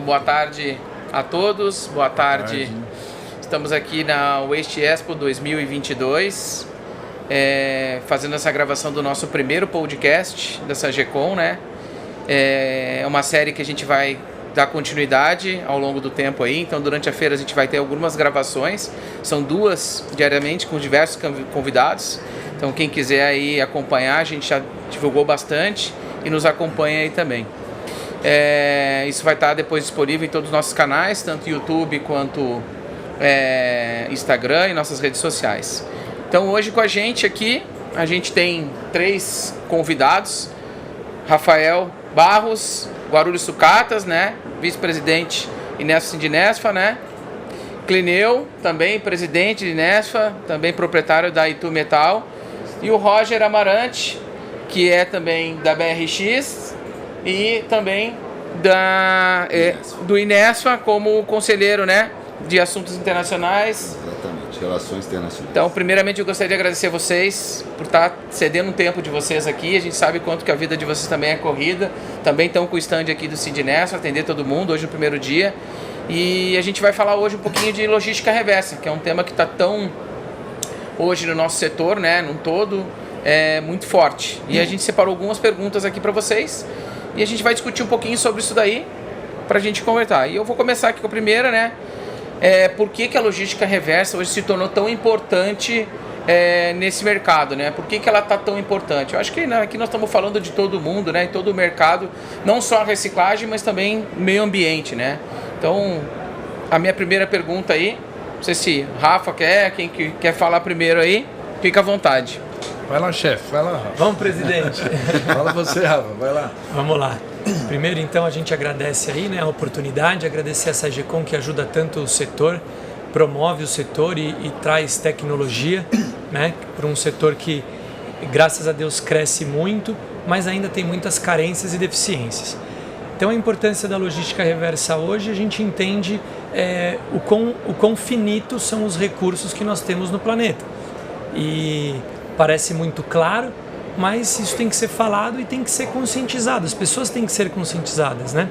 boa tarde a todos, boa tarde. Estamos aqui na Waste Expo 2022, fazendo essa gravação do nosso primeiro podcast da Sagecom, né? É uma série que a gente vai dar continuidade ao longo do tempo aí, então durante a feira a gente vai ter algumas gravações, são 2 diariamente com diversos convidados, então quem quiser aí acompanhar, a gente já divulgou bastante e nos acompanha aí também. Isso vai estar depois disponível em todos os nossos canais, tanto YouTube quanto Instagram e nossas redes sociais. Então hoje com a gente aqui, a gente tem 3 convidados: Rafael Barros, Guarulhos Sucatas, né? Vice-presidente Inesfa Sindinesfa, né? Clineu, também presidente de Inesfa, também proprietário da Itu Metal. E o Roger Amarante, que é também da BRX e também do Inesfa como conselheiro, né, de assuntos internacionais. Exatamente, relações internacionais. Então, primeiramente, eu gostaria de agradecer vocês por estar cedendo um tempo de vocês aqui. A gente sabe quanto que a vida de vocês também é corrida. Também estão com o stand aqui do Sindinesfa, atender todo mundo hoje no primeiro dia. E a gente vai falar hoje um pouquinho de logística reversa, que é um tema que está tão hoje no nosso setor, né, num todo, muito forte. E a gente separou algumas perguntas aqui para vocês e a gente vai discutir um pouquinho sobre isso daí para a gente conversar. E eu vou começar aqui com a primeira, né? Por que a logística reversa hoje se tornou tão importante nesse mercado, né? Por que ela está tão importante? Eu acho que aqui nós estamos falando de todo mundo, né? Em todo o mercado, não só a reciclagem, mas também meio ambiente, né? Então, a minha primeira pergunta aí, não sei se Rafa quem quer falar primeiro aí, fica à vontade. Vai lá, chefe, vai lá, Rafa. Vamos, presidente. Fala você, Rafa, vai lá. Vamos lá. Primeiro, então, a gente agradece aí, né, a oportunidade, agradecer a Sagecom que ajuda tanto o setor, promove o setor e traz tecnologia, né, para um setor que, graças a Deus, cresce muito, mas ainda tem muitas carências e deficiências. Então, a importância da logística reversa hoje, a gente entende o quão finitos são os recursos que nós temos no planeta. E parece muito claro, mas isso tem que ser falado e tem que ser conscientizado, as pessoas têm que ser conscientizadas, né?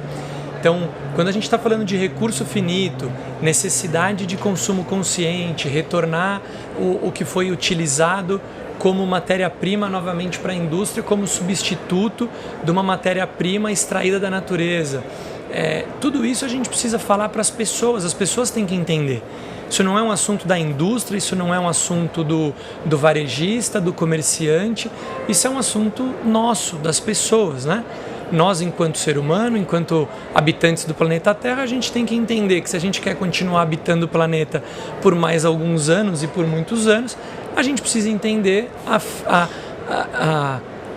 Então, quando a gente está falando de recurso finito, necessidade de consumo consciente, retornar o que foi utilizado como matéria-prima novamente para a indústria, como substituto de uma matéria-prima extraída da natureza. Tudo isso a gente precisa falar para as pessoas têm que entender. Isso não é um assunto da indústria, isso não é um assunto do varejista, do comerciante, isso é um assunto nosso, das pessoas, né? Nós, enquanto ser humano, enquanto habitantes do planeta Terra, a gente tem que entender que se a gente quer continuar habitando o planeta por mais alguns anos e por muitos anos, a gente precisa entender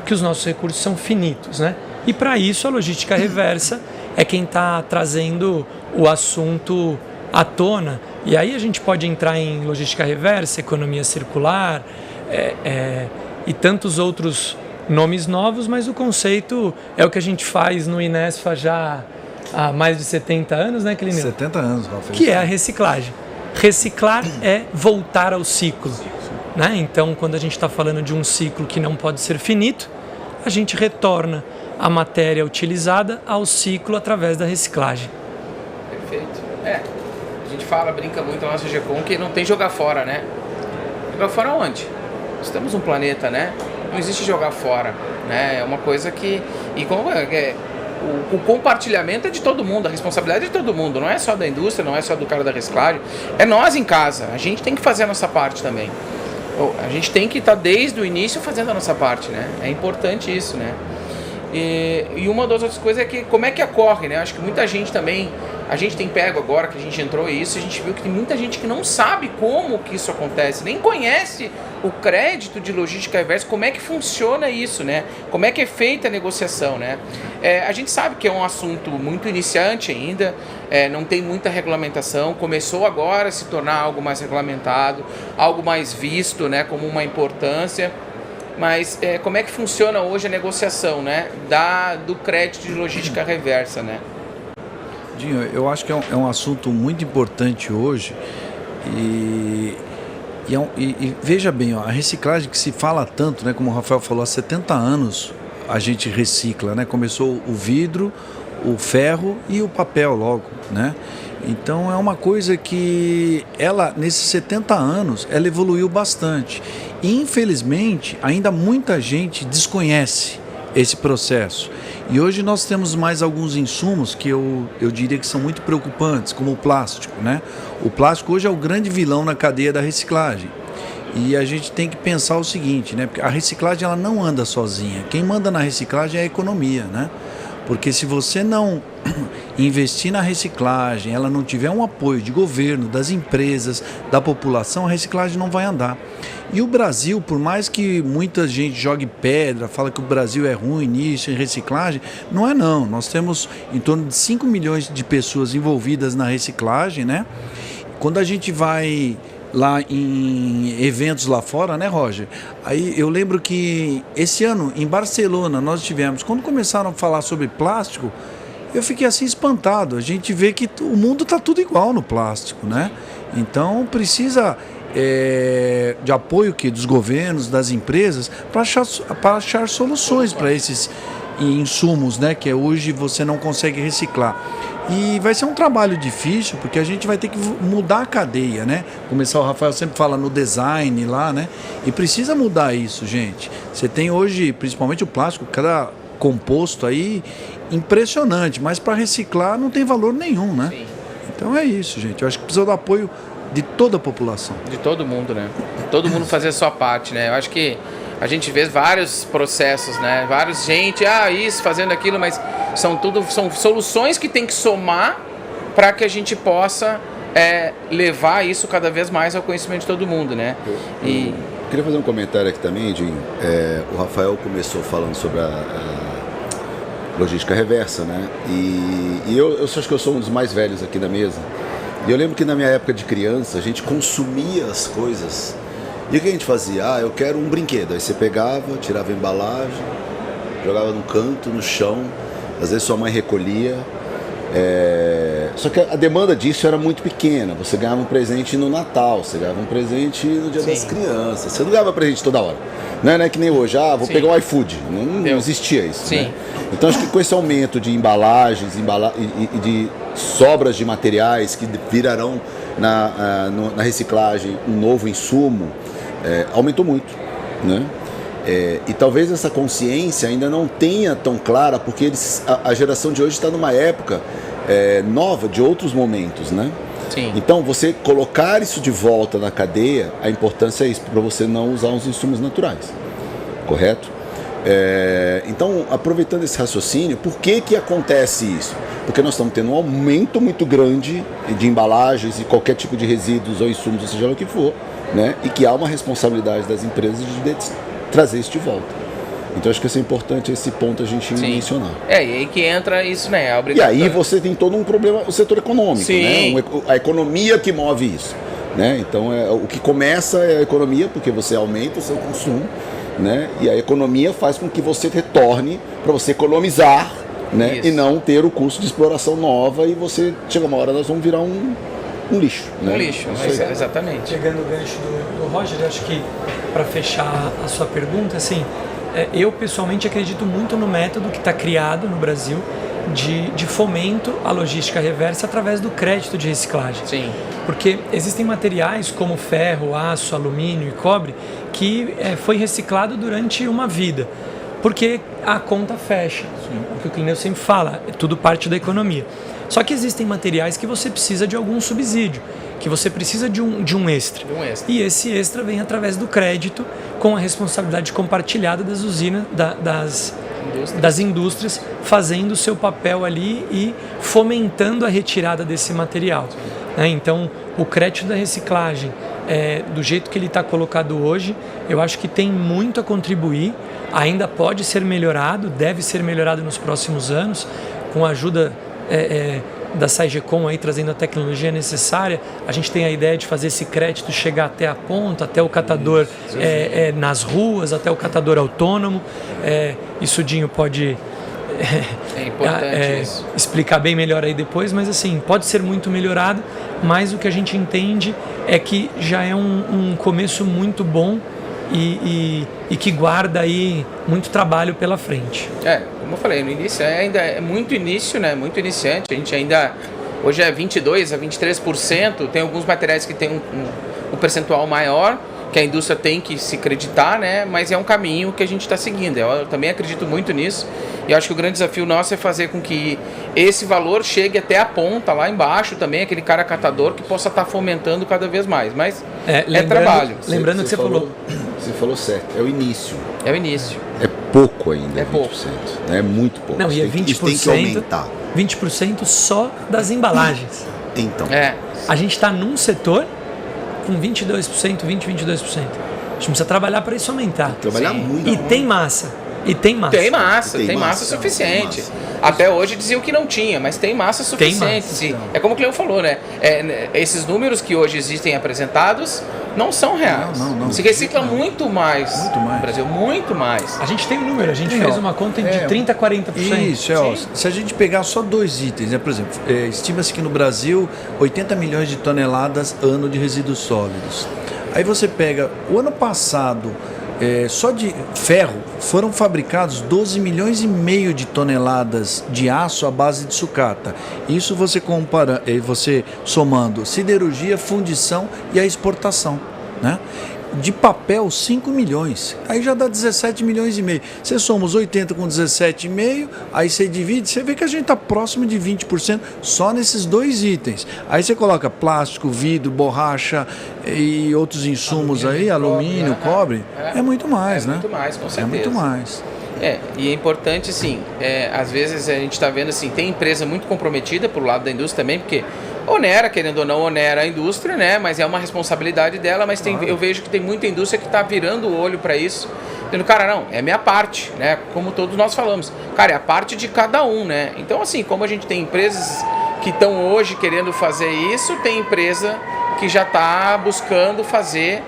que os nossos recursos são finitos, né? E para isso a logística reversa é quem está trazendo o assunto à tona. E aí a gente pode entrar em logística reversa, economia circular e tantos outros nomes novos, mas o conceito é o que a gente faz no Inesfa já há mais de 70 anos, né, Clineu? 70 anos, Rafa. Que é a reciclagem. Reciclar é voltar ao ciclo, né? Então, quando a gente está falando de um ciclo que não pode ser finito, a gente retorna a matéria utilizada ao ciclo através da reciclagem. Perfeito. A gente brinca muito na nossa Sagecom que não tem jogar fora, né? Jogar fora onde? Nós temos um planeta, né? Não existe jogar fora, né? É uma coisa que... O compartilhamento é de todo mundo, a responsabilidade é de todo mundo, não é só da indústria, não é só do cara da reciclagem, é nós em casa, a gente tem que fazer a nossa parte também. A gente tem que estar desde o início fazendo a nossa parte, né? É importante isso, né? E uma das outras coisas é que como é que ocorre, né? Acho que muita gente também, a gente tem pego agora que a gente entrou isso, a gente viu que tem muita gente que não sabe como que isso acontece, nem conhece o crédito de logística reversa, como é que funciona isso, né? Como é que é feita a negociação, né? A gente sabe que é um assunto muito iniciante ainda, não tem muita regulamentação, começou agora a se tornar algo mais regulamentado, algo mais visto, né, como uma importância. Mas como é que funciona hoje a negociação, né, do crédito de logística reversa, né? Dinho, eu acho que é um assunto muito importante hoje e veja bem, a reciclagem que se fala tanto, né, como o Rafael falou, há 70 anos a gente recicla, né? Começou o vidro, o ferro e o papel logo, né? Então é uma coisa que ela, nesses 70 anos, ela evoluiu bastante. E, infelizmente, ainda muita gente desconhece esse processo. E hoje nós temos mais alguns insumos que eu diria que são muito preocupantes, como o plástico, né? O plástico hoje é o grande vilão na cadeia da reciclagem. E a gente tem que pensar o seguinte, né? Porque a reciclagem ela não anda sozinha. Quem manda na reciclagem é a economia, né? Porque se você não investir na reciclagem, ela não tiver um apoio de governo, das empresas, da população, a reciclagem não vai andar. E o Brasil, por mais que muita gente jogue pedra, fala que o Brasil é ruim nisso, em reciclagem, não é não. Nós temos em torno de 5 milhões de pessoas envolvidas na reciclagem, né? Quando a gente vai lá em eventos lá fora, né, Roger? Aí eu lembro que esse ano, em Barcelona, nós tivemos, quando começaram a falar sobre plástico, eu fiquei assim espantado. A gente vê que o mundo está tudo igual no plástico, né? Então precisa de apoio dos governos, das empresas, para achar soluções para esses insumos, né? Que hoje você não consegue reciclar. E vai ser um trabalho difícil, porque a gente vai ter que mudar a cadeia, né? Começar, o Rafael sempre fala no design lá, né? E precisa mudar isso, gente. Você tem hoje, principalmente o plástico, cada composto aí impressionante, mas para reciclar não tem valor nenhum, né? Sim. Então é isso, gente. Eu acho que precisa do apoio de toda a população. De todo mundo, né? Todo mundo fazer a sua parte, né? Eu acho que a gente vê vários processos, né? Vários gente, isso, fazendo aquilo, mas são soluções que tem que somar para que a gente possa levar isso cada vez mais ao conhecimento de todo mundo, né? Eu queria fazer um comentário aqui também, Jim. O Rafael começou falando sobre a logística reversa, né? E eu acho que eu sou um dos mais velhos aqui da mesa. E eu lembro que na minha época de criança, a gente consumia as coisas. E o que a gente fazia? Eu quero um brinquedo. Aí você pegava, tirava a embalagem, jogava no canto, no chão. Às vezes sua mãe recolhia. Só que a demanda disso era muito pequena. Você ganhava um presente no Natal, você ganhava um presente no Dia das Crianças. Você não ganhava presente toda hora. Não é que nem hoje, vou pegar um iFood. Não existia isso. Sim. Né? Então acho que com esse aumento de embalagens e de sobras de materiais que virarão na reciclagem um novo insumo, aumentou muito, né? E talvez essa consciência ainda não tenha tão clara, porque a geração de hoje está numa época nova, de outros momentos, né? Sim. Então, você colocar isso de volta na cadeia, a importância é isso, para você não usar os insumos naturais, correto? Então, aproveitando esse raciocínio, por que acontece isso? Porque nós estamos tendo um aumento muito grande de embalagens e qualquer tipo de resíduos ou insumos, ou seja lá o que for, né? E que há uma responsabilidade das empresas de trazer isso de volta. Então acho que é importante esse ponto a gente mencionar. E aí que entra isso, né? E aí você tem todo um problema, o setor econômico, né? A economia que move isso, né? Então o que começa é a economia, porque você aumenta o seu consumo, né? E a economia faz com que você retorne para você economizar, né? Isso. E não ter o custo de exploração nova, e você chega uma hora nós vamos virar um lixo, né? Um lixo, exatamente. Pegando o gancho do Roger, acho que para fechar a sua pergunta, assim, eu pessoalmente acredito muito no método que está criado no Brasil de fomento à logística reversa através do crédito de reciclagem. Sim. Porque existem materiais como ferro, aço, alumínio e cobre que foi reciclado durante uma vida, porque a conta fecha. O que o Clineu sempre fala, é tudo parte da economia. Só que existem materiais que você precisa de algum subsídio, que você precisa de um extra. E esse extra vem através do crédito, com a responsabilidade compartilhada das usinas, das indústrias, fazendo o seu papel ali e fomentando a retirada desse material. Então, o crédito da reciclagem, do jeito que ele está colocado hoje, eu acho que tem muito a contribuir, ainda pode ser melhorado, deve ser melhorado nos próximos anos, com a ajuda da SAIGECOM aí trazendo a tecnologia necessária. A gente tem a ideia de fazer esse crédito chegar até a ponta, até o catador nas ruas, até o catador autônomo. Isso o Dinho pode explicar bem melhor aí depois, mas assim, pode ser muito melhorado, mas o que a gente entende é que já é um começo muito bom e que guarda aí muito trabalho pela frente. como eu falei, no início ainda é muito início, né? Muito iniciante. A gente ainda, hoje é 22% a 23%. Tem alguns materiais que tem um percentual maior, que a indústria tem que se acreditar, né? Mas é um caminho que a gente está seguindo. Eu também acredito muito nisso. E acho que o grande desafio nosso é fazer com que esse valor chegue até a ponta, lá embaixo também, aquele cara catador que possa estar fomentando cada vez mais. Mas é trabalho. Lembrando que você falou... Você falou certo, é o início. É o início. É pouco ainda, é 20%. Pouco. Né? É muito pouco. Não, e é 20%, isso tem que aumentar. 20% só das embalagens. Então. A gente está num setor com 22%, 22%. A gente precisa trabalhar para isso aumentar. Trabalhar muito. E tem massa. Tem massa suficiente. Até hoje diziam que não tinha, mas tem massa suficiente. Sim. É como o Cleo falou, né? Esses números que hoje existem apresentados não são reais. Não. Se recicla muito mais no Brasil, muito mais. A gente tem um número, a gente fez uma conta de 30% a 40%. Isso, se a gente pegar só 2 itens, né? Por exemplo, estima-se que no Brasil 80 milhões de toneladas ano de resíduos sólidos. Aí você pega, o ano passado, só de ferro foram fabricados 12 milhões e meio de toneladas de aço à base de sucata. Isso você compara, você somando siderurgia, fundição e a exportação, né? De papel 5 milhões, aí já dá 17 milhões e meio. Você soma os 80 com 17,5, aí você divide, você vê que a gente está próximo de 20% só nesses 2 itens. Aí você coloca plástico, vidro, borracha e outros insumos alumínio, cobre, é muito mais, né? É muito mais, com certeza. É muito mais. E é importante, sim, às vezes a gente está vendo assim, tem empresa muito comprometida pro lado da indústria também, porque onera, querendo ou não, onera a indústria, né? Mas é uma responsabilidade dela, mas eu vejo que tem muita indústria que está virando o olho para isso, dizendo, cara, não, é minha parte, né? Como todos nós falamos, cara, é a parte de cada um, né? Então, assim, como a gente tem empresas que estão hoje querendo fazer isso, tem empresa que já está buscando fazer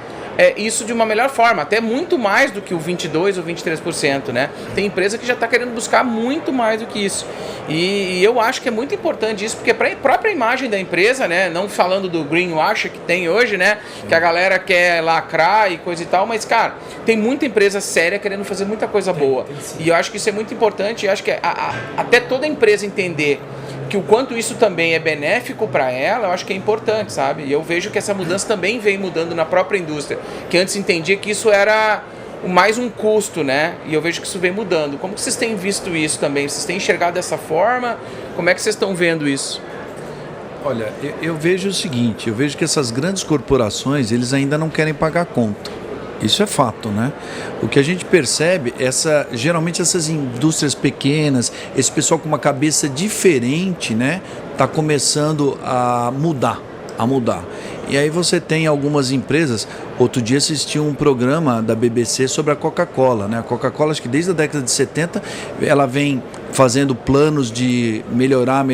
isso de uma melhor forma, até muito mais do que o 22% ou 23%, né? Tem empresa que já está querendo buscar muito mais do que isso. E eu acho que é muito importante isso, porque para a própria imagem da empresa, né? Não falando do greenwash que tem hoje, né? Que a galera quer lacrar e coisa e tal, mas, cara, tem muita empresa séria querendo fazer muita coisa boa. E eu acho que isso é muito importante, e acho que até toda empresa entender que o quanto isso também é benéfico para ela, eu acho que é importante, sabe? E eu vejo que essa mudança também vem mudando na própria indústria, que antes entendia que isso era mais um custo, né? E eu vejo que isso vem mudando. Como que vocês têm visto isso também? Vocês têm enxergado dessa forma? Como é que vocês estão vendo isso? Olha, eu vejo o seguinte, eu vejo que essas grandes corporações, eles ainda não querem pagar conta. Isso é fato, né? O que a gente percebe, geralmente essas indústrias pequenas, esse pessoal com uma cabeça diferente, né? Está começando a mudar. E aí você tem algumas empresas, outro dia assisti um programa da BBC sobre a Coca-Cola, né? A Coca-Cola, acho que desde a década de 70, ela vem fazendo planos de melhorar,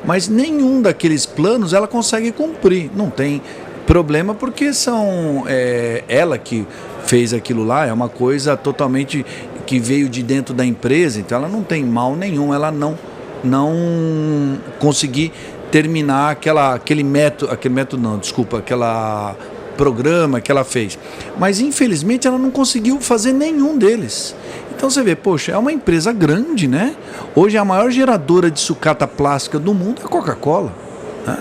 mas nenhum daqueles planos ela consegue cumprir, não tem problema porque ela que fez aquilo lá, é uma coisa totalmente que veio de dentro da empresa, então ela não tem mal nenhum, ela não conseguir terminar aquele programa que ela fez. Mas infelizmente ela não conseguiu fazer nenhum deles. Então você vê, poxa, é uma empresa grande, né? Hoje a maior geradora de sucata plástica do mundo é a Coca-Cola, né?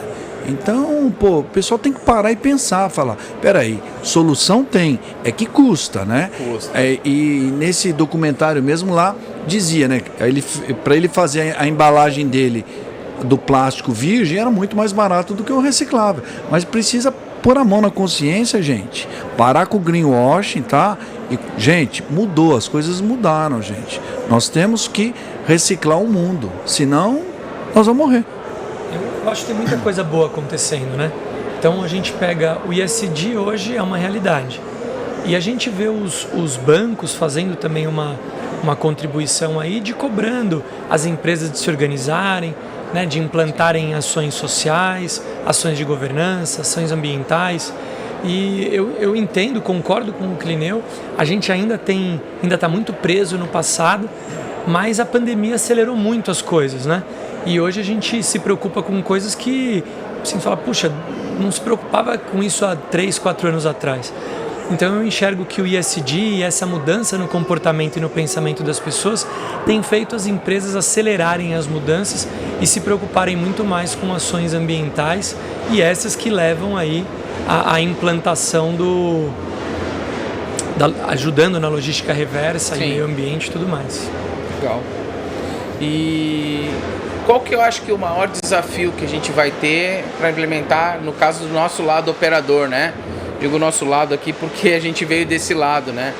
Então, o pessoal tem que parar e pensar, falar, peraí, solução tem, é que custa, né? E nesse documentário mesmo lá, dizia, né? Para ele fazer a embalagem dele do plástico virgem, era muito mais barato do que o reciclável. Mas precisa pôr a mão na consciência, gente. Parar com o greenwashing, tá? E, gente, mudou, as coisas mudaram, gente. Nós temos que reciclar o mundo, senão nós vamos morrer. Eu acho que tem muita coisa boa acontecendo, né? Então a gente pega o ESG hoje é uma realidade. E a gente vê os bancos fazendo também uma contribuição aí de cobrando as empresas de se organizarem, né, de implantarem ações sociais, ações de governança, ações ambientais. E eu entendo, concordo com o Clineu, a gente ainda está muito preso no passado, mas a pandemia acelerou muito as coisas, né? E hoje a gente se preocupa com coisas que, assim, fala, puxa, não se preocupava com isso há 3, 4 anos atrás. Então eu enxergo que o ESG e essa mudança no comportamento e no pensamento das pessoas tem feito as empresas acelerarem as mudanças e se preocuparem muito mais com ações ambientais e essas que levam aí a implantação ajudando na logística reversa, e meio ambiente e tudo mais. Legal. E qual que eu acho que é o maior desafio que a gente vai ter para implementar, no caso do nosso lado operador, né? Digo nosso lado aqui porque a gente veio desse lado, né?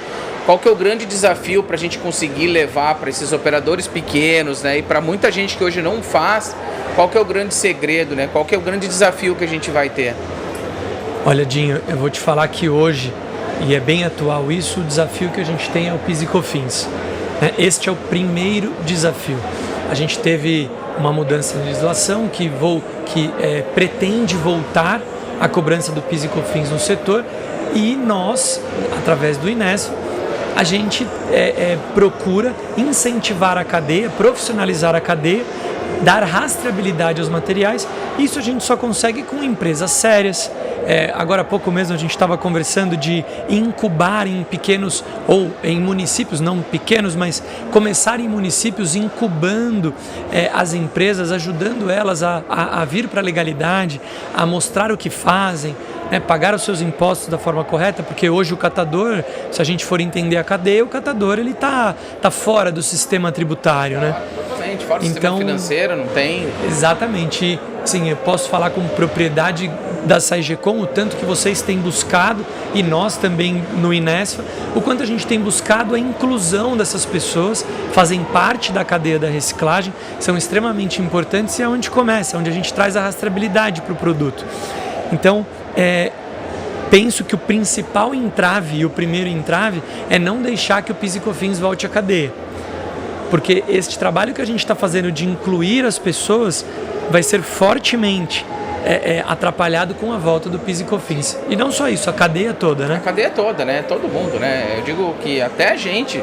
Qual que é o grande desafio para a gente conseguir levar para esses operadores pequenos, né? E para muita gente que hoje não faz, qual que é o grande segredo, né? Qual que é o grande desafio que a gente vai ter? Olha, Dinho, eu vou te falar que hoje, e é bem atual isso, o desafio que a gente tem é o PIS e COFINS. Este é o primeiro desafio. A gente teve uma mudança na legislação que pretende voltar a cobrança do PIS e COFINS no setor e nós, através do INESF, a gente procura incentivar a cadeia, profissionalizar a cadeia, dar rastreabilidade aos materiais. Isso a gente só consegue com empresas sérias. Agora há pouco mesmo a gente estava conversando de incubar em pequenos, ou em municípios, não pequenos, mas começar em municípios incubando as empresas, ajudando elas a vir para a legalidade, a mostrar o que fazem, pagar os seus impostos da forma correta, porque hoje o catador, se a gente for entender a cadeia, o catador ele tá fora do sistema tributário, né? Totalmente, fora do sistema financeiro, não tem... Exatamente. Sim, eu posso falar com propriedade da SAIGECOM o tanto que vocês têm buscado, e nós também no INESF, o quanto a gente tem buscado a inclusão dessas pessoas, fazem parte da cadeia da reciclagem, são extremamente importantes e é onde começa, onde a gente traz a rastreabilidade para o produto. Então, penso que o principal entrave e o primeiro entrave é não deixar que o PIS e COFINS volte à cadeia. Porque este trabalho que a gente está fazendo de incluir as pessoas vai ser fortemente atrapalhado com a volta do PIS e COFINS. E não só isso, a cadeia toda, né? A cadeia toda, né? Todo mundo, né? Eu digo que até a gente,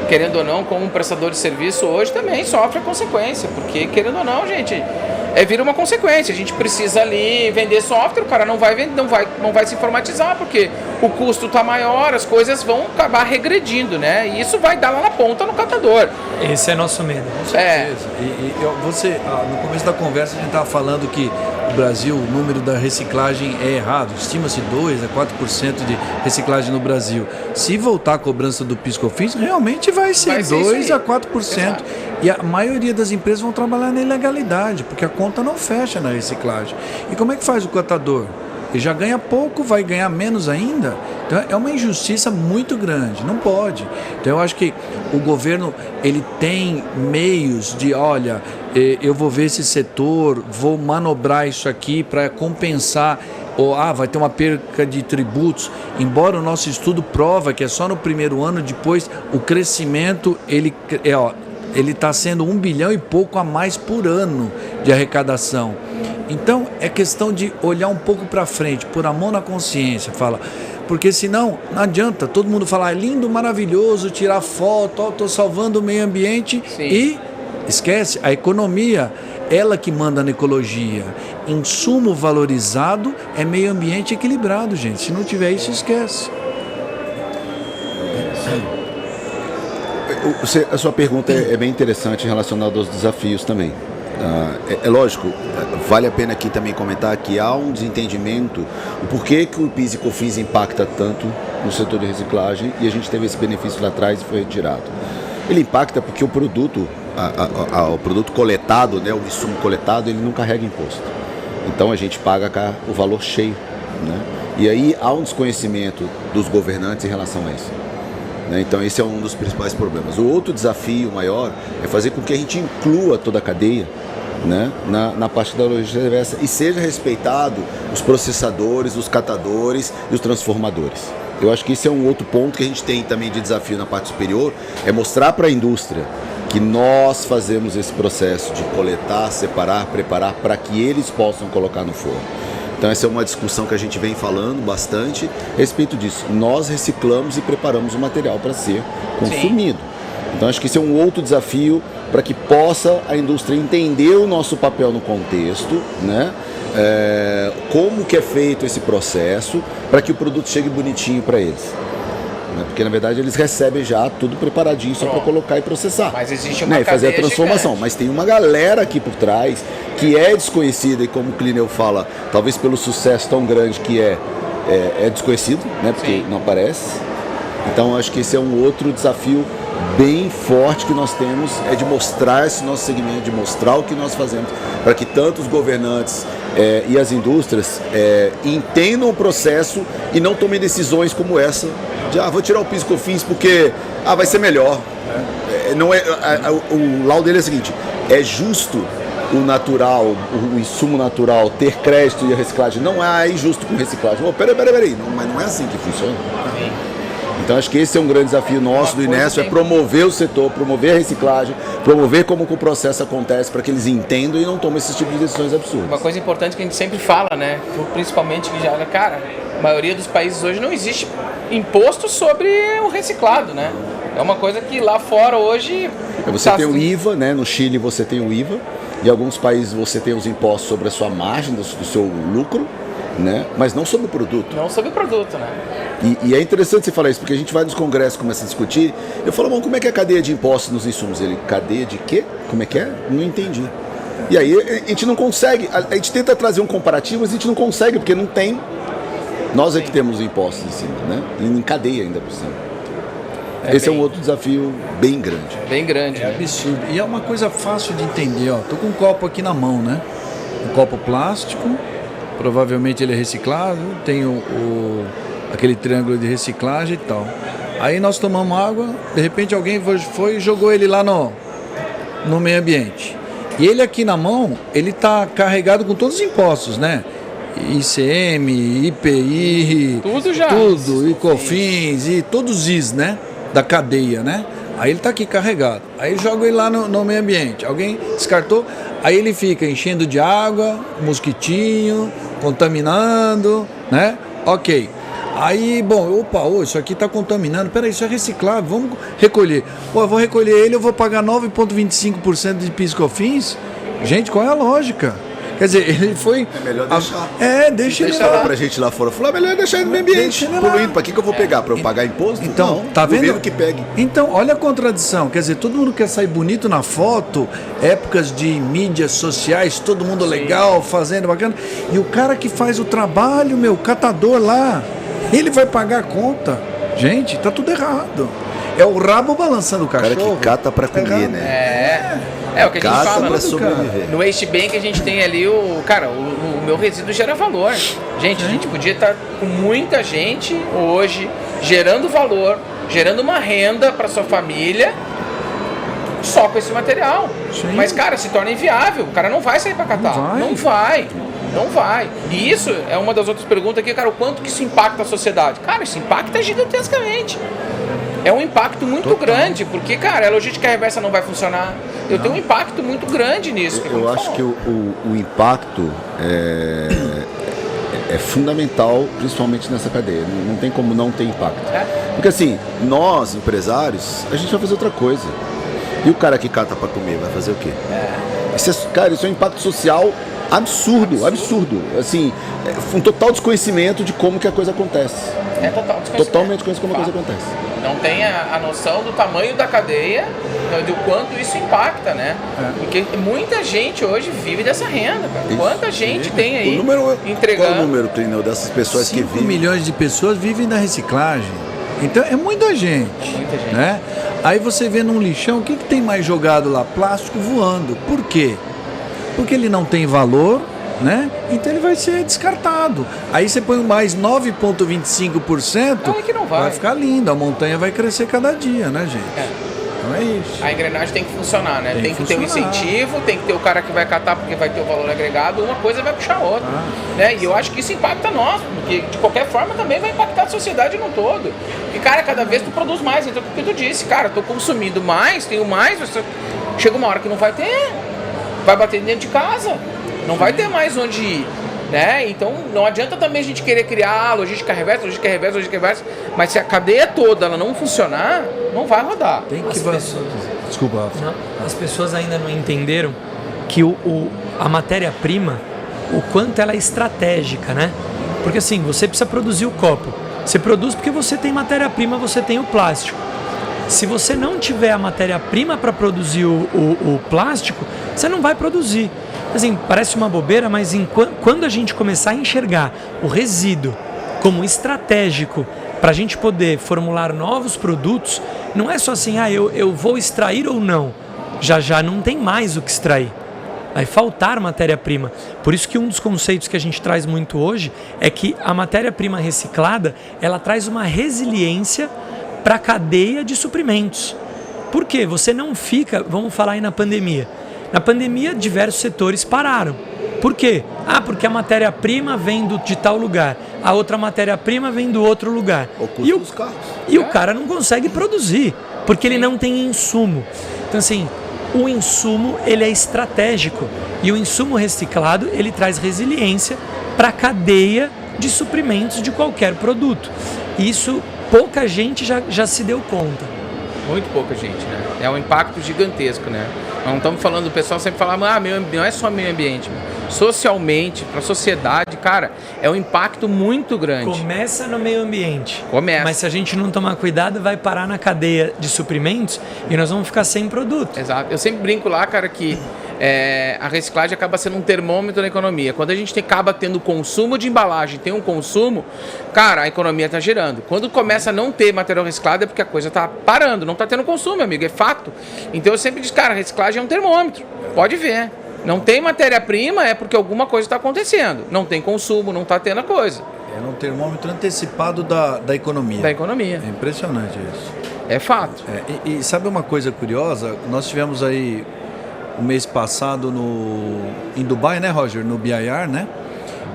querendo ou não, como prestador de serviço hoje também sofre a consequência, porque querendo ou não, gente, vira uma consequência. A gente precisa ali vender software, o cara não vai se informatizar, porque o custo está maior, as coisas vão acabar regredindo, né? E isso vai dar lá na ponta no catador. Esse é nosso medo. Com certeza. No começo da conversa a gente estava falando que o Brasil, o número da reciclagem é errado. Estima-se 2 a 4% de reciclagem no Brasil. Se voltar a cobrança do PIS/COFINS, realmente vai ser 2 a 4%. Exato. E a maioria das empresas vão trabalhar na ilegalidade, porque a conta não fecha na reciclagem. E como é que faz o catador? Ele já ganha pouco, vai ganhar menos ainda? Então é uma injustiça muito grande, não pode. Então eu acho que o governo ele tem meios de, olha, eu vou ver esse setor, vou manobrar isso aqui para compensar, ou vai ter uma perca de tributos, embora o nosso estudo prova que é só no primeiro ano, depois o crescimento ele está sendo 1 bilhão e pouco a mais por ano de arrecadação. Então é questão de olhar um pouco para frente, pôr a mão na consciência, porque senão não adianta todo mundo falar lindo, maravilhoso, tirar foto, estou salvando o meio ambiente. Sim. E esquece, a economia, ela que manda na ecologia. Insumo valorizado é meio ambiente equilibrado, gente. Se não tiver isso, esquece. A sua pergunta é bem interessante relacionada aos desafios também. É lógico, vale a pena aqui também comentar que há um desentendimento o porquê que o PIS e COFINS impacta tanto no setor de reciclagem e a gente teve esse benefício lá atrás e foi retirado. Ele impacta porque o produto, o produto coletado, né, o insumo coletado, ele não carrega imposto. Então a gente paga o valor cheio, né? E aí há um desconhecimento dos governantes em relação a isso. Então esse é um dos principais problemas. O outro desafio maior é fazer com que a gente inclua toda a cadeia, né, na parte da logística reversa e seja respeitado os processadores, os catadores e os transformadores. Eu acho que esse é um outro ponto que a gente tem também de desafio na parte superior, é mostrar para a indústria que nós fazemos esse processo de coletar, separar, preparar para que eles possam colocar no forno. Então essa é uma discussão que a gente vem falando bastante a respeito disso. Nós reciclamos e preparamos o material para ser consumido. Sim. Então acho que esse é um outro desafio para que possa a indústria entender o nosso papel no contexto, né? Como que é feito esse processo para que o produto chegue bonitinho para eles. Porque na verdade eles recebem já tudo preparadinho só para colocar e processar. Mas existe uma e fazer a transformação. gigante. Mas tem uma galera aqui por trás que é desconhecida e como o Clineu fala, talvez pelo sucesso tão grande que é desconhecido, né? Porque Sim. não aparece. Então acho que esse é um outro desafio bem forte que nós temos, é de mostrar esse nosso segmento, de mostrar o que nós fazemos, para que tanto os governantes e as indústrias entendam o processo e não tomem decisões como essa, de vou tirar o PIS/COFINS porque vai ser melhor. Não é, o laudo dele é o seguinte, é justo o natural, o insumo natural ter crédito e a reciclagem, não é injusto com reciclagem. Peraí, mas não é assim que funciona. Sim. Então acho que esse é um grande desafio nosso do Inesp, é promover o setor, promover a reciclagem, promover como que o processo acontece para que eles entendam e não tomem esse tipo de decisões absurdas. Uma coisa importante que a gente sempre fala, né? Principalmente que cara, a maioria dos países hoje não existe imposto sobre o reciclado, né? É uma coisa que lá fora hoje... Você tem o IVA, né? No Chile você tem o IVA, em alguns países você tem os impostos sobre a sua margem, do seu lucro, né? Mas não sobre o produto. Não sobre o produto, né? E é interessante você falar isso, porque a gente vai nos congressos e começa a discutir. Eu falo, bom, como é que é a cadeia de impostos nos insumos? Ele, cadeia de quê? Como é que é? Não entendi. E aí a gente não consegue, a gente tenta trazer um comparativo, mas a gente não consegue, porque não tem. Nós é que temos impostos em cima, né? E em cadeia ainda por cima. Esse é um outro desafio bem grande. Bem grande. É absurdo. E é uma coisa fácil de entender, ó. Tô com um copo aqui na mão, né? Um copo plástico, provavelmente ele é reciclado, tem aquele triângulo de reciclagem e tal. Aí nós tomamos água, de repente alguém foi e jogou ele lá no meio ambiente. E ele aqui na mão, ele tá carregado com todos os impostos, né? ICM, IPI, tudo já. Tudo, e COFINS, e todos os IS, né? Da cadeia, né? Aí ele tá aqui carregado. Aí joga ele lá no meio ambiente. Alguém descartou, aí ele fica enchendo de água, mosquitinho, contaminando, né? Ok. Aí, bom, isso aqui está contaminando. Peraí, isso é reciclável, vamos recolher. Eu vou recolher ele, eu vou pagar 9,25% de PIS/COFINS? Gente, qual é a lógica? Quer dizer, ele foi... É melhor deixar. Deixa ele lá. Pra gente lá fora. Falou, melhor deixar ele no meio ambiente. Poluindo, pra que eu vou pegar? Pra eu pagar imposto? Então, não, tá vendo? Governo que pegue. Então, olha a contradição. Quer dizer, todo mundo quer sair bonito na foto, épocas de mídias sociais, todo mundo legal, fazendo bacana. E o cara que faz o trabalho, o catador lá, ele vai pagar a conta. Gente, tá tudo errado. É o rabo balançando o cachorro. O cara que cata pra comer, né? É o que a gente Cata fala. pra sobreviver. No Waste Bank a gente tem ali o meu resíduo gera valor. Gente, a gente podia estar com muita gente hoje gerando valor, gerando uma renda para sua família só com esse material. Sim. Mas, cara, se torna inviável. O cara não vai sair para catar. Não vai. E isso é uma das outras perguntas aqui, cara, o quanto que isso impacta a sociedade? Cara, isso impacta gigantescamente. É um impacto muito grande, porque, cara, a logística reversa não vai funcionar. Eu tenho um impacto muito grande nisso. Eu acho que o impacto é fundamental, principalmente nessa cadeia. Não tem como não ter impacto. Porque assim, nós, empresários, a gente vai fazer outra coisa. E o cara que cata para comer vai fazer o quê? Cara, isso é um impacto social absurdo. Assim, um total desconhecimento de como que a coisa acontece. Total desconhecimento. Totalmente desconhecimento como a coisa acontece. Não tem a noção do tamanho da cadeia, do quanto isso impacta, né? Porque muita gente hoje vive dessa renda, cara. Quanta gente tem aí entregando... Qual o número, Clineu, dessas pessoas que vivem? 5 milhões de pessoas vivem da reciclagem. Então é muita gente. Né? Aí você vê num lixão, o que tem mais jogado lá? Plástico voando. Por quê? Porque ele não tem valor, né? Então ele vai ser descartado. Aí você põe mais 9,25%, que não vai ficar lindo. A montanha vai crescer cada dia, né, gente? Então é isso. A engrenagem tem que funcionar, né? Tem que ter um incentivo, tem que ter o cara que vai catar porque vai ter o valor agregado, uma coisa vai puxar a outra. Né? E eu acho que isso impacta nós, porque de qualquer forma também vai impactar a sociedade no todo. E, cara, cada vez tu produz mais. Então, o que tu disse, cara, tô consumindo mais, tenho mais, chega uma hora que não vai ter. Vai bater dentro de casa. Não vai ter mais onde ir. né? Então não adianta também a gente querer criar logística reversa, mas se a cadeia toda ela não funcionar, não vai rodar. Tem que Desculpa, Rafa. Não, as pessoas ainda não entenderam que a matéria-prima, o quanto ela é estratégica, né? Porque assim, você precisa produzir o copo. Você produz porque você tem matéria-prima, você tem o plástico. Se você não tiver a matéria-prima para produzir o plástico, você não vai produzir. Assim, parece uma bobeira, mas quando a gente começar a enxergar o resíduo como estratégico para a gente poder formular novos produtos, não é só assim, eu vou extrair ou não. Já não tem mais o que extrair. Vai faltar matéria-prima. Por isso que um dos conceitos que a gente traz muito hoje é que a matéria-prima reciclada, ela traz uma resiliência para a cadeia de suprimentos. Por quê? Você não fica, vamos falar aí na pandemia. Na pandemia, diversos setores pararam. Por quê? Porque a matéria-prima vem de tal lugar, a outra matéria-prima vem do outro lugar. E o cara não consegue produzir, porque ele não tem insumo. Então, assim, o insumo, ele é estratégico. E o insumo reciclado, ele traz resiliência para a cadeia de suprimentos de qualquer produto. Isso, pouca gente já se deu conta. Muito pouca gente, né? É um impacto gigantesco, né? Não estamos falando, o pessoal sempre fala, não é só meio ambiente. Socialmente, para a sociedade, cara, é um impacto muito grande. Começa no meio ambiente. Começa. Mas se a gente não tomar cuidado, vai parar na cadeia de suprimentos e nós vamos ficar sem produto. Exato. Eu sempre brinco lá, cara, que a reciclagem acaba sendo um termômetro da economia. Quando a gente acaba tendo consumo de embalagem, tem um consumo, cara, a economia está girando. Quando começa a não ter material reciclado é porque a coisa está parando, não está tendo consumo, amigo, é fato. Então eu sempre digo, cara, a reciclagem é um termômetro, pode ver. Não tem matéria-prima é porque alguma coisa está acontecendo. Não tem consumo, não está tendo a coisa. É um termômetro antecipado da economia. Da economia. É impressionante isso. É fato. E sabe uma coisa curiosa? Nós tivemos aí o mês passado em Dubai, né, Roger? No BIR, né?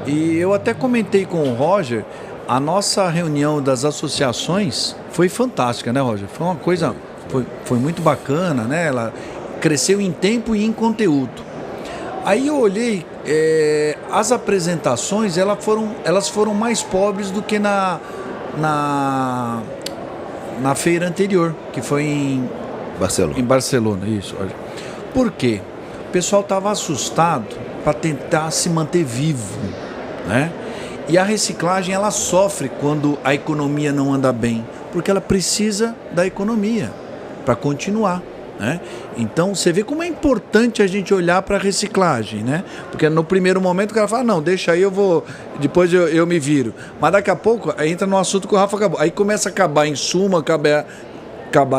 E eu até comentei com o Roger, a nossa reunião das associações foi fantástica, né, Roger? Foi uma coisa, foi muito bacana, né? Ela cresceu em tempo e em conteúdo. Aí eu olhei, as apresentações, elas foram mais pobres do que na feira anterior, que foi em Barcelona, isso. Olha. Por quê? O pessoal estava assustado para tentar se manter vivo, né? E a reciclagem, ela sofre quando a economia não anda bem, porque ela precisa da economia para continuar. Né? Então você vê como é importante a gente olhar para a reciclagem, né? Porque no primeiro momento o cara fala, não, deixa aí, depois eu me viro. Mas daqui a pouco aí entra no assunto que o Rafa acabou. Aí começa a acabar insumo, acabar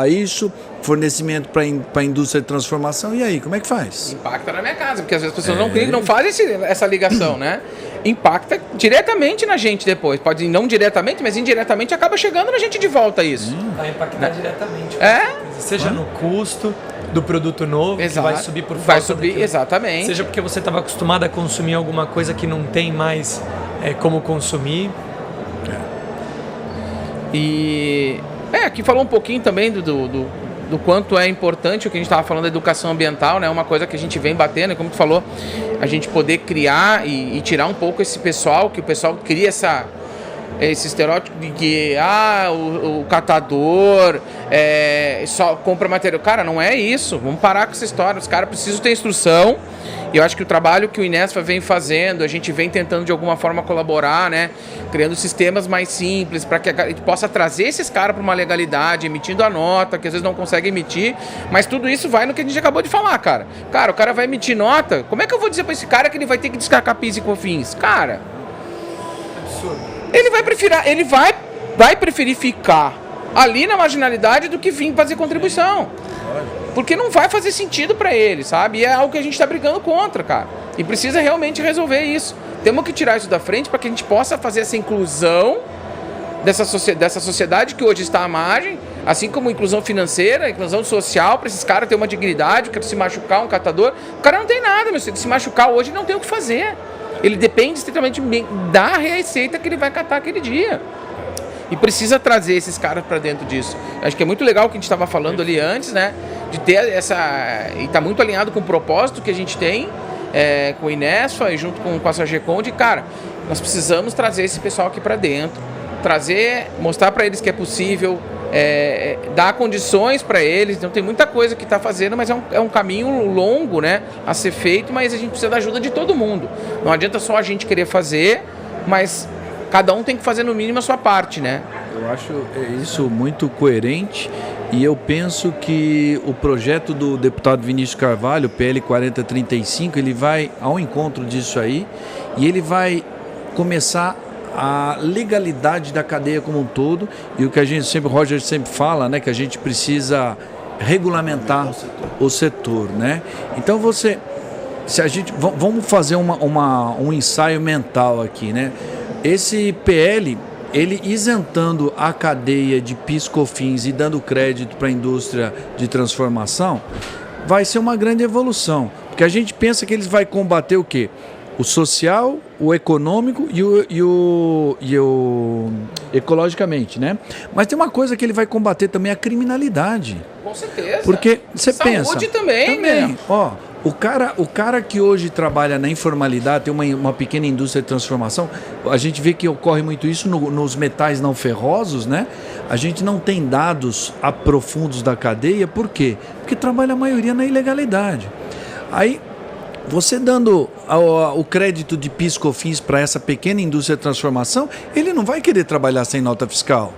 isso, fornecimento para a indústria de transformação, e aí, como é que faz? Impacta na minha casa, porque às vezes as pessoas não fazem essa ligação, né? Impacta diretamente na gente depois. Pode não diretamente, mas indiretamente acaba chegando na gente de volta isso. Vai impactar diretamente. É? Seja no custo do produto novo, exato, que vai subir por falta vai subir daquilo. Exatamente. Seja porque você estava acostumado a consumir alguma coisa que não tem mais como consumir. E aqui falou um pouquinho também do quanto é importante o que a gente estava falando da educação ambiental, né? Uma coisa que a gente vem batendo, como tu falou, a gente poder criar e tirar um pouco esse pessoal, que o pessoal cria esse estereótipo de que o catador só compra material. Cara, não é isso. Vamos parar com essa história. Os caras precisam ter instrução. E eu acho que o trabalho que o Inesfa vem fazendo, a gente vem tentando de alguma forma colaborar, né? Criando sistemas mais simples para que a gente possa trazer esses caras para uma legalidade, emitindo a nota, que às vezes não consegue emitir. Mas tudo isso vai no que a gente acabou de falar, cara. Cara, o cara vai emitir nota. Como é que eu vou dizer para esse cara que ele vai ter que descartar PIS e COFINS? Cara, absurdo. Ele vai preferir ficar ali na marginalidade do que vir fazer contribuição. Porque não vai fazer sentido para ele, sabe? E é algo que a gente está brigando contra, cara. E precisa realmente resolver isso. Temos que tirar isso da frente para que a gente possa fazer essa inclusão dessa sociedade que hoje está à margem, assim como inclusão financeira, inclusão social, para esses caras terem uma dignidade, que se machucar um catador. O cara não tem nada, meu. Se ele se machucar hoje, não tem o que fazer. Ele depende estritamente da receita que ele vai catar aquele dia. E precisa trazer esses caras para dentro disso. Acho que é muito legal o que a gente estava falando ali antes, né? De ter essa... E está muito alinhado com o propósito que a gente tem. com o Inesfa e junto com a Sagecom, de cara, nós precisamos trazer esse pessoal aqui para dentro, mostrar para eles que é possível, dar condições para eles. Então tem muita coisa que está fazendo, mas é um caminho longo, né, a ser feito, mas a gente precisa da ajuda de todo mundo. Não adianta só a gente querer fazer, mas cada um tem que fazer no mínimo a sua parte, né? Eu acho isso muito coerente e eu penso que o projeto do deputado Vinícius Carvalho, PL 4035, ele vai ao encontro disso aí e ele vai começar a legalidade da cadeia como um todo, e o que o Roger sempre fala, né, que a gente precisa regulamentar o setor, né? Então vamos fazer um ensaio mental aqui, né? Esse PL, ele isentando a cadeia de PIS/COFINS e dando crédito para a indústria de transformação, vai ser uma grande evolução, porque a gente pensa que eles vai combater o quê? O social, o econômico e o ecologicamente, né? Mas tem uma coisa que ele vai combater também, a criminalidade. Com certeza. Porque você pensa... Saúde também, né? Ó, o cara que hoje trabalha na informalidade, tem uma pequena indústria de transformação, a gente vê que ocorre muito isso nos metais não ferrosos, né? A gente não tem dados profundos da cadeia, por quê? Porque trabalha a maioria na ilegalidade. Aí, você dando o crédito de PIS/COFINS para essa pequena indústria de transformação, ele não vai querer trabalhar sem nota fiscal.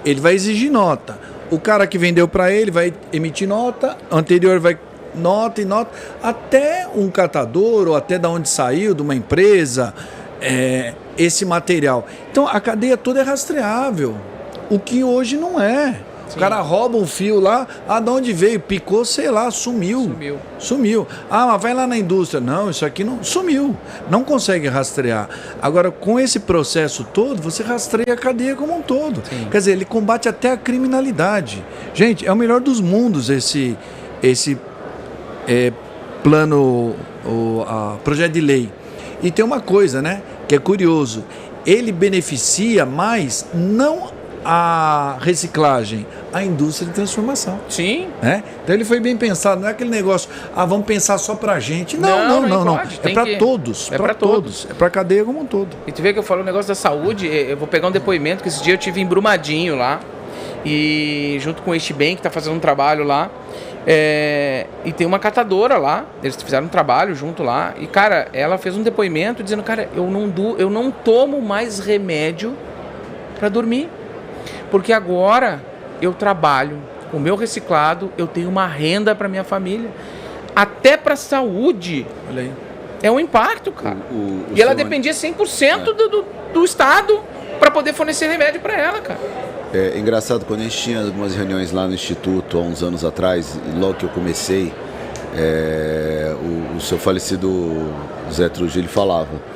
Ele vai exigir nota. O cara que vendeu para ele vai emitir nota, anterior vai nota e nota, até um catador ou até da onde saiu, de uma empresa, esse material. Então a cadeia toda é rastreável, o que hoje não é. Sim. O cara rouba um fio lá, de onde veio? Picou, sei lá, sumiu. Mas vai lá na indústria. Não, isso aqui não sumiu. Não consegue rastrear. Agora, com esse processo todo, você rastreia a cadeia como um todo. Sim. Quer dizer, ele combate até a criminalidade. Gente, é o melhor dos mundos esse plano, projeto de lei. E tem uma coisa, né, que é curioso. Ele beneficia mais, não a reciclagem, a indústria de transformação. Sim. Né? Então ele foi bem pensado, não é aquele negócio, vamos pensar só pra gente. Não. É pra todos. É pra todos. É pra cadeia como um todo. E tu vê que eu falo o negócio da saúde, eu vou pegar um depoimento, que esse dia eu tive em Brumadinho lá, e junto com o Estibank, que tá fazendo um trabalho lá, e tem uma catadora lá, eles fizeram um trabalho junto lá, e cara, ela fez um depoimento dizendo, cara, eu não tomo mais remédio pra dormir. Porque agora eu trabalho com o meu reciclado, eu tenho uma renda para minha família, até para a saúde. Olha aí. É um impacto, cara. E ela dependia 100% do Estado para poder fornecer remédio para ela, cara. É engraçado, quando a gente tinha algumas reuniões lá no Instituto, há uns anos atrás, logo que eu comecei, o seu falecido Zé Trujillo falava,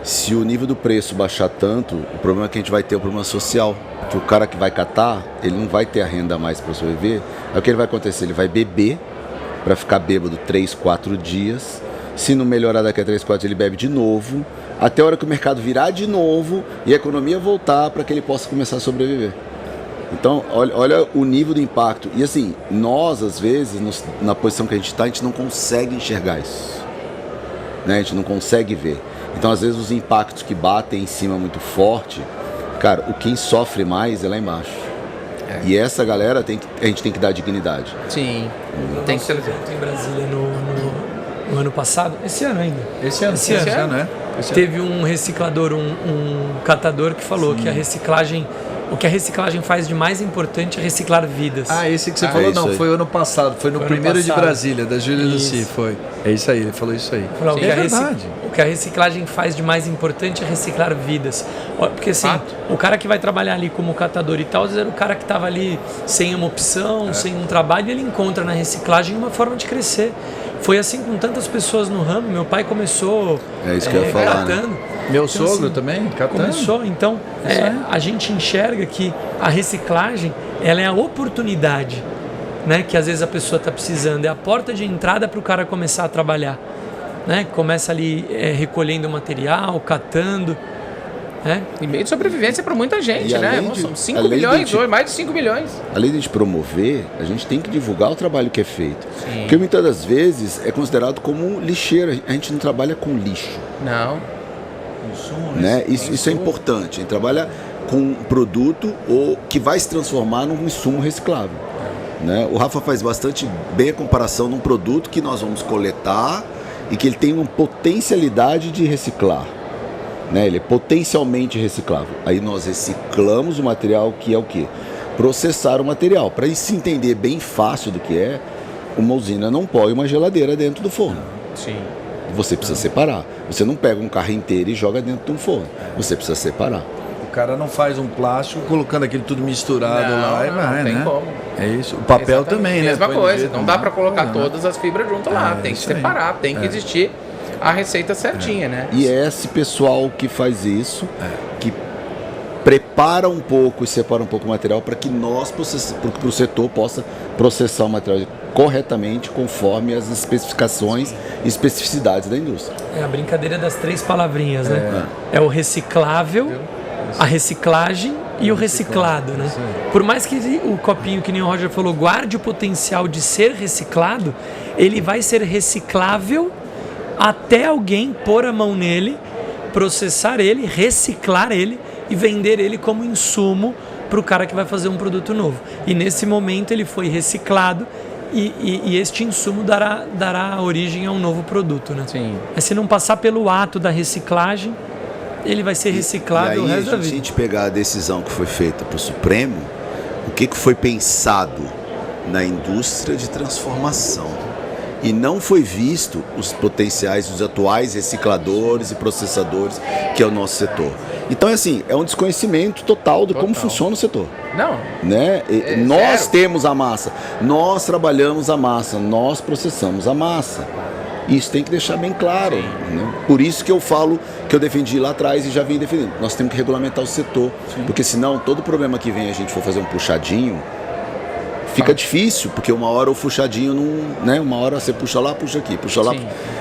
se o nível do preço baixar tanto, o problema é que a gente vai ter um problema social. Que o cara que vai catar, ele não vai ter a renda a mais para sobreviver. Aí o que ele vai acontecer? Ele vai beber para ficar bêbado 3, 4 dias. Se não melhorar daqui a 3, 4 dias, ele bebe de novo. Até a hora que o mercado virar de novo e a economia voltar para que ele possa começar a sobreviver. Então, olha o nível do impacto. E assim, nós, às vezes, na posição que a gente está, a gente não consegue enxergar isso. Né? A gente não consegue ver. Então, às vezes, os impactos que batem em cima muito forte, cara, quem sofre mais é lá embaixo. E essa galera a gente tem que dar dignidade. Sim. Tem que ser evento em Brasília no ano passado, esse ano ainda. Esse ano, né? Teve um reciclador, um catador que falou que o que a reciclagem faz de mais importante é reciclar vidas. Esse que você falou, não, foi ano passado, foi no primeiro de Brasília, da Júlia Luci, foi. É isso aí, ele falou isso aí. Falou, é verdade. O que a reciclagem faz de mais importante é reciclar vidas. Porque assim, o cara que vai trabalhar ali como catador e tal, às vezes era o cara que estava ali sem uma opção, sem um trabalho, e ele encontra na reciclagem uma forma de crescer. Foi assim com tantas pessoas no ramo. Meu pai começou catando. Né? Meu sogro assim, também, catando. Começou. Então, a gente enxerga que a reciclagem, ela é a oportunidade, né, que às vezes a pessoa está precisando. É a porta de entrada para o cara começar a trabalhar. Né? Começa ali recolhendo material, catando. né? E meio de sobrevivência para muita gente, E né? além de- São 5 além milhões de- hoje, mais de 5 milhões. Além de a gente promover, a gente tem que divulgar o trabalho que é feito. Sim. Porque muitas das vezes é considerado como lixeira. A gente não trabalha com lixo. Não. Né? Isso é importante. A gente trabalha com um produto que vai se transformar num insumo reciclável. Né? O Rafa faz bastante bem a comparação num produto que nós vamos coletar e que ele tem uma potencialidade de reciclar. Né? Ele é potencialmente reciclável. Aí nós reciclamos o material, que é o quê? Processar o material. Para se entender bem fácil do que é, uma usina não põe uma geladeira dentro do forno. Sim. Você precisa separar. Você não pega um carro inteiro e joga dentro de um forno. Você precisa separar. O cara não faz um plástico colocando aquilo tudo misturado lá e vai, não tem né? como. É isso. O papel Exatamente. também, né? Mesma Põe do coisa. jeito Não dá para colocar né? todas as fibras junto lá. Tem que isso aí. separar, tem que existir a receita certinha, né? E é esse pessoal que faz isso, que prepara um pouco e separa um pouco o material para que para o setor possa processar o material corretamente conforme as especificações e especificidades da indústria. É a brincadeira das 3 palavrinhas, né? É o reciclável, a reciclagem e o reciclado, né? Por mais que o copinho, que nem o Roger falou, guarde o potencial de ser reciclado, ele vai ser reciclável até alguém pôr a mão nele, processar ele, reciclar ele e vender ele como insumo para o cara que vai fazer um produto novo. E nesse momento ele foi reciclado e este insumo dará origem a um novo produto, né? Sim. Mas se não passar pelo ato da reciclagem, ele vai ser reciclado o e aí, resto da se a vida. gente pegar a decisão que foi feita para o Supremo, o que foi pensado na indústria de transformação? E não foi visto os potenciais, os atuais recicladores e processadores, que é o nosso setor. Então, assim, é um desconhecimento total de como funciona o setor. Não. Né? Nós zero. temos a massa, nós trabalhamos a massa, nós processamos a massa. Isso tem que deixar bem claro. Né? Por isso que eu falo, que eu defendi lá atrás e já vim defendendo. Nós temos que regulamentar o setor, porque senão todo problema que vem a gente for fazer um puxadinho, fica difícil, porque uma hora o puxadinho não, né? Uma hora você puxa lá, puxa aqui, puxa lá,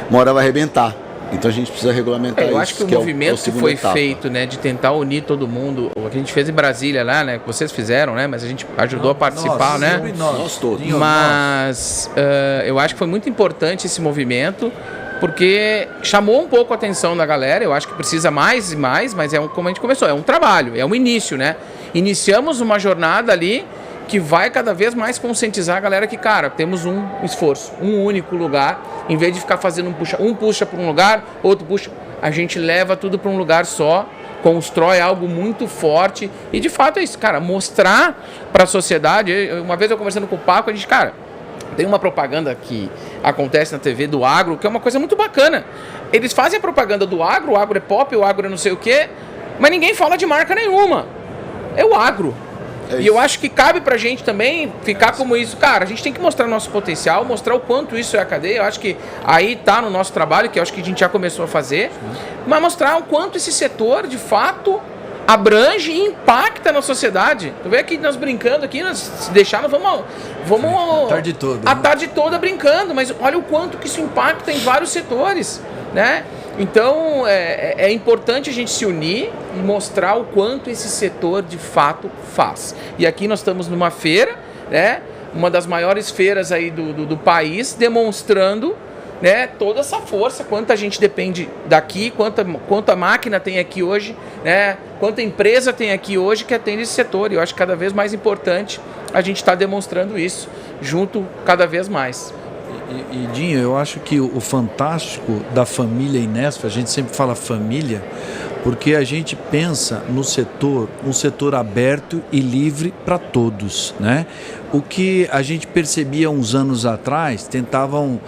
uma hora vai arrebentar. Então a gente precisa regulamentar isso. Eu acho que o movimento que foi feito, né, de tentar unir todo mundo, o que a gente fez em Brasília lá, né, que vocês fizeram, né, mas a gente ajudou a participar, né? Nós todos. Mas eu acho que foi muito importante esse movimento, porque chamou um pouco a atenção da galera. Eu acho que precisa mais e mais, mas como a gente começou, é um trabalho, é um início, né? Iniciamos uma jornada ali que vai cada vez mais conscientizar a galera que, cara, temos um esforço, um único lugar, em vez de ficar fazendo um puxa para um lugar, outro puxa, a gente leva tudo para um lugar só, constrói algo muito forte e, de fato, é isso, cara, mostrar para a sociedade. Uma vez eu conversando com o Paco, a gente, cara, tem uma propaganda que acontece na TV do agro, que é uma coisa muito bacana. Eles fazem a propaganda do agro, o agro é pop, o agro é não sei o quê, mas ninguém fala de marca nenhuma. É o agro. E eu acho que cabe pra gente também ficar como isso. Cara, a gente tem que mostrar nosso potencial, mostrar o quanto isso é a cadeia. Eu acho que aí tá no nosso trabalho, que eu acho que a gente já começou a fazer. Mas mostrar o quanto esse setor, de fato, abrange e impacta na sociedade. Tu vê aqui nós brincando aqui, nós se deixar, nós vamos A tarde toda. a tarde toda brincando. Mas olha o quanto que isso impacta em vários setores, né? Então, é importante a gente se unir e mostrar o quanto esse setor de fato faz. E aqui nós estamos numa feira, né? Uma das maiores feiras aí do país, demonstrando, né, toda essa força, quanta gente depende daqui, quanta máquina tem aqui hoje, né? Quanta empresa tem aqui hoje que atende esse setor. E eu acho cada vez mais importante a gente estar demonstrando isso, junto cada vez mais. E Dinho, eu acho que o fantástico da família Inesp, a gente sempre fala família, porque a gente pensa no setor, um setor aberto e livre para todos, né? O que a gente percebia uns anos atrás, tentavam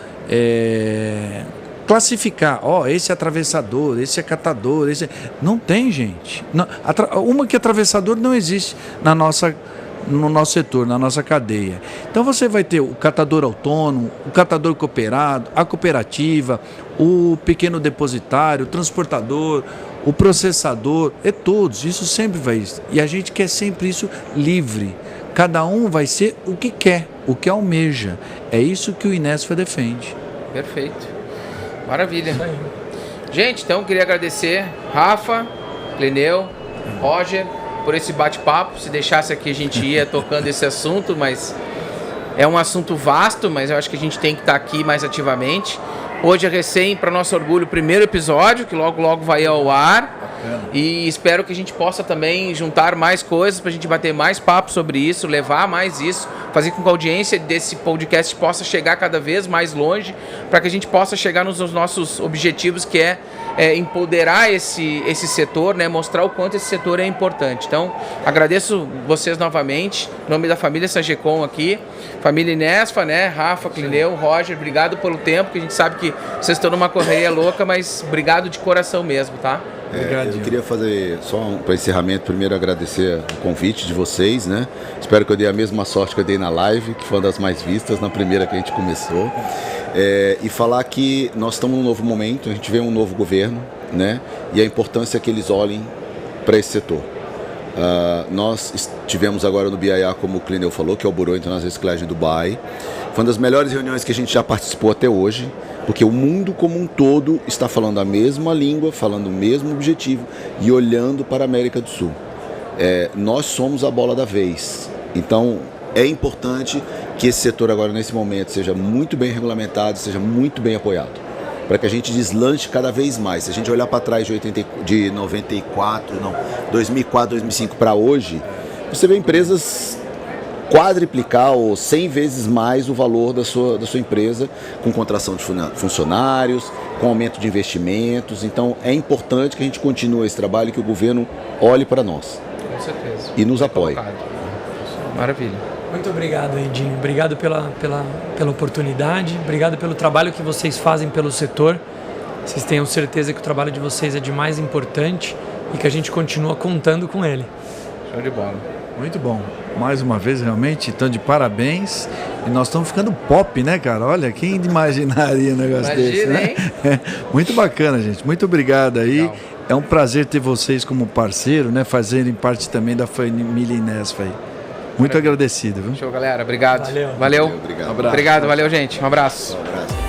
classificar, esse é atravessador, esse é catador, não tem, gente. Não, uma que é atravessador não existe no nosso setor, na nossa cadeia. Então você vai ter o catador autônomo, o catador cooperado, a cooperativa, o pequeno depositário, o transportador, o processador, todos, isso sempre vai isso. E a gente quer sempre isso livre. Cada um vai ser o que quer, o que almeja. É isso que o Inesp defende. Perfeito. Maravilha. Gente, então queria agradecer, Rafa, Clineu, Roger, por esse bate-papo. Se deixasse aqui a gente ia tocando esse assunto, mas é um assunto vasto, mas eu acho que a gente tem que estar aqui mais ativamente. Hoje é recém, para nosso orgulho, o primeiro episódio, que logo logo vai ao ar. E espero que a gente possa também juntar mais coisas para a gente bater mais papo sobre isso, levar mais isso, fazer com que a audiência desse podcast possa chegar cada vez mais longe, para que a gente possa chegar nos nossos objetivos, que é empoderar esse setor, né? Mostrar o quanto esse setor é importante. Então, agradeço vocês novamente, em nome da família Sagecom aqui, família Inesfa, né? Rafa, Clineu, Roger, obrigado pelo tempo, que a gente sabe que vocês estão numa correria louca, mas obrigado de coração mesmo, tá? Eu queria fazer só para encerramento, primeiro agradecer o convite de vocês, né? Espero que eu dei a mesma sorte que eu dei na live, que foi uma das mais vistas, na primeira que a gente começou. E falar que nós estamos num novo momento, a gente vê um novo governo, né? E a importância que eles olhem para esse setor. Nós estivemos agora no BIA, como o Clineu falou, que é o Bureau Internacional de Reciclagem de Dubai. Foi uma das melhores reuniões que a gente já participou até hoje, porque o mundo como um todo está falando a mesma língua, falando o mesmo objetivo e olhando para a América do Sul. Nós somos a bola da vez. Então, é importante que esse setor agora, nesse momento, seja muito bem regulamentado, seja muito bem apoiado, para que a gente deslanche cada vez mais. Se a gente olhar para trás de 2004, 2005 para hoje, você vê empresas quadriplicar ou 100 vezes mais o valor da sua empresa, com contratação de funcionários, com aumento de investimentos. Então, é importante que a gente continue esse trabalho e que o governo olhe para nós. Com certeza. E nos apoie. Maravilha. Muito obrigado, Edinho. Obrigado pela oportunidade, obrigado pelo trabalho que vocês fazem pelo setor. Vocês tenham certeza que o trabalho de vocês é de mais importante e que a gente continua contando com ele. Show de bola. Muito bom. Mais uma vez, realmente, então de parabéns. E nós estamos ficando pop, né, cara? Olha, quem imaginaria um negócio desse, né? Muito bacana, gente. Muito obrigado aí. Legal. É um prazer ter vocês como parceiro, né? Fazerem parte também da família Inesfa aí. Muito agradecido, viu? Show, galera. Obrigado. Valeu. Obrigado. Obrigado, valeu, gente. Um abraço. Um abraço.